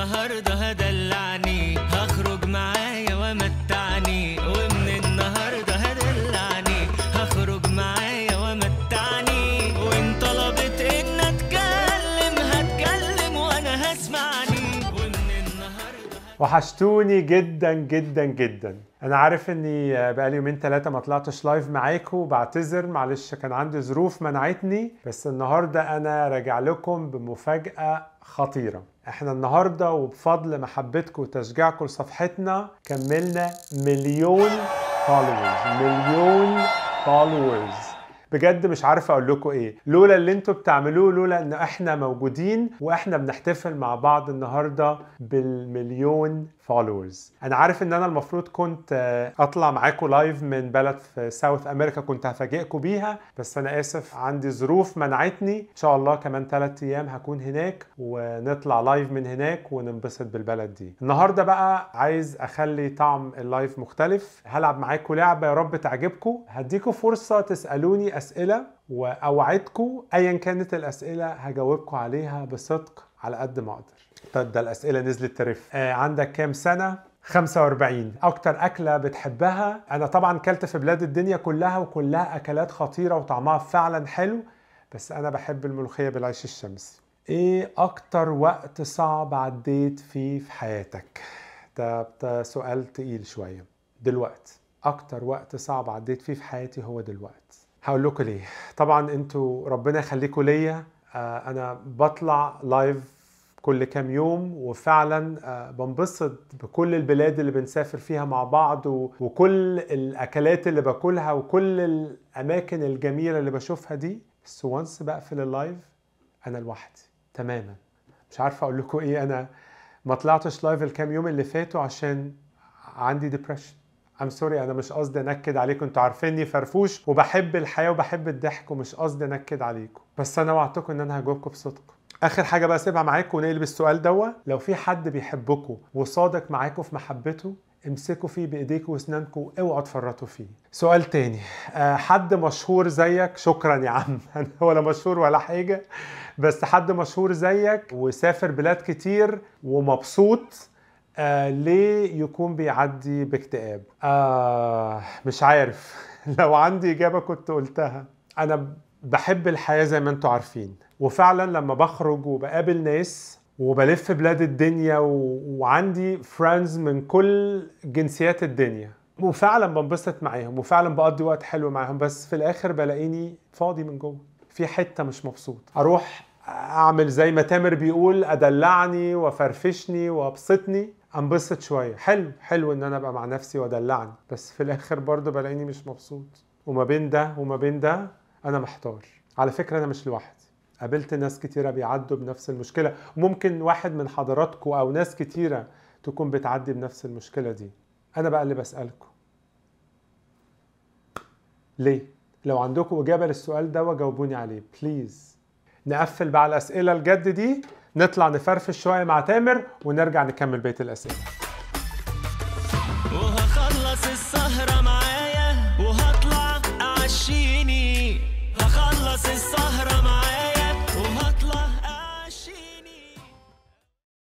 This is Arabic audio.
النهارده هدلعني، هخرج معايا ومتعني، ومن النهارده هدلعني، هخرج معايا ومتعني، وان طلبت ان اتكلم هتكلم وانا هسمعني، ومن النهارده وحشتوني جدا جدا جدا. انا عارف اني بقالي يومين 3 ما طلعتش لايف معاكم، وبعتذر معلش كان عندي ظروف منعتني، بس النهارده انا راجع لكم بمفاجأة خطيرة. احنا النهارده وبفضل محبتكم وتشجيعكم لصفحتنا كملنا 1,000,000 فولورز. 1,000,000 فولورز بجد مش عارف اقول لكم ايه، لولا اللي انتوا بتعملوه، لولا ان احنا موجودين واحنا بنحتفل مع بعض النهارده بال1,000,000 فولورز. انا عارف ان انا المفروض كنت اطلع معاكم لايف من بلد في ساوث امريكا كنت هفاجئكم بيها، بس انا اسف عندي ظروف منعتني. ان شاء الله كمان 3 ايام هكون هناك ونطلع لايف من هناك وننبسط بالبلد دي. النهارده بقى عايز اخلي طعم اللايف مختلف، هلعب معاكم لعبه يا رب تعجبكم، هديكم فرصه تسالوني اسئله واوعدكم ايا كانت الاسئله هجاوبكم عليها بصدق على قد ما اقدر. طب ده الاسئله نزلت ترف. عندك كام سنه؟ 45. اكتر اكله بتحبها؟ انا طبعا كلت في بلاد الدنيا كلها وكلها اكلات خطيره وطعمها فعلا حلو، بس انا بحب الملوخيه بالعيش الشمسي. ايه اكتر وقت صعب عديت فيه في حياتك؟ ده سؤال تقيل شويه. دلوقتي اكتر وقت صعب عديت فيه في حياتي هو دلوقتي. هقول لكم ليه. طبعا انتوا ربنا يخليكم ليا، انا بطلع لايف كل كام يوم وفعلا بنبسط بكل البلاد اللي بنسافر فيها مع بعض وكل الاكلات اللي باكلها وكل الاماكن الجميله اللي بشوفها دي، بس وانس بقفل اللايف انا لوحدي تماما. مش عارفه اقول لكم ايه، انا ما طلعتش لايف الكام يوم اللي فاتوا عشان عندي ديبريشن. I'm sorry، انا مش قصدي انكد عليكم، انتوا عارفيني فرفوش وبحب الحياه وبحب الضحك ومش قصدي انكد عليكم، بس انا وعدتكم ان انا هجاوبكم بصدق. اخر حاجه بقى سيبها معاكم ونقلب السؤال دوا. لو في حد بيحبكم وصادق معاكم في محبته امسكوا فيه بايديكم واسنانكم، اوعوا تفرطوا فيه. سؤال تاني، حد مشهور زيك؟ شكرا يا عم انا ولا مشهور ولا حاجه، بس حد مشهور زيك وسافر بلاد كتير ومبسوط، ليه يكون بيعدي باكتئاب؟ مش عارف لو عندي إجابة كنت قلتها. أنا بحب الحياة زي ما انتوا عارفين، وفعلا لما بخرج وبقابل ناس وبلف بلاد الدنيا وعندي فريندز من كل جنسيات الدنيا، وفعلا بنبسط معاهم وفعلا بقضي وقت حلو معاهم، بس في الآخر بلاقيني فاضي من جوه، في حتة مش مبسوط. أروح اعمل زي ما تامر بيقول ادلعني وفرفشني وابسطني، انبسط شويه. حلو ان انا ابقى مع نفسي وادلعني، بس في الاخر برضه بلاقيني مش مبسوط، وما بين ده وما بين ده انا محتار. على فكره انا مش لوحدي، قابلت ناس كتيره بيعدوا بنفس المشكله، وممكن واحد من حضراتكم او ناس كتيره تكون بتعدي بنفس المشكله دي. انا بقى اللي بسالكم ليه؟ لو عندكم اجابه للسؤال ده وجاوبوني عليه بليز. نقفل بقى الأسئلة الجد دي، نطلع نفرفش شوية مع تامر ونرجع نكمل بقية الأسئلة. وهخلص السهرة معايا وهطلع أعشيني، هخلص السهرة معايا